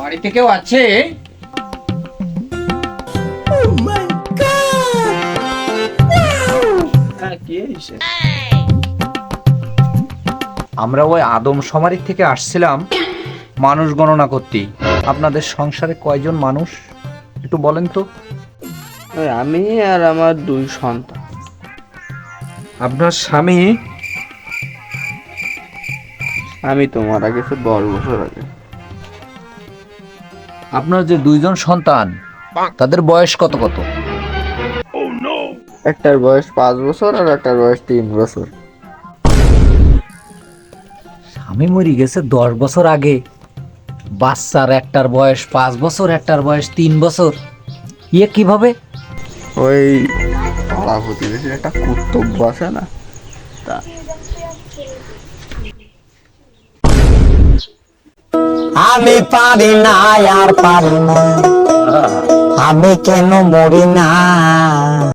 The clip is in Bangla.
বাড়িতে কেউ আছে? আমরা ওই আদমশুমারি থেকে আসছিলাম মানুষ গণনা করতে। আপনাদের সংসারে কয়জন মানুষ একটু বলেন তো? আমি আর আমার 2 সন্তান। আপনার স্বামী? আমি তো মারা গেছে 10 বছর আগে। আপনার যে 2জন সন্তান তাদের বয়স কত কত? একটার বয়স 5 বছর আর একটার বয়স 3 বছর। স্বামী মরে গেছে 10 বছর আগে, বাচ্চার একটার বয়স 5 বছর, একটার বয়স 3 বছর, ইয়ে কিভাবে? ওই পাড়া প্রতিবেশীর একটা কর্তব্য আছে না, তা আমি পারি না আর পারি না, আমি কেন মরি না।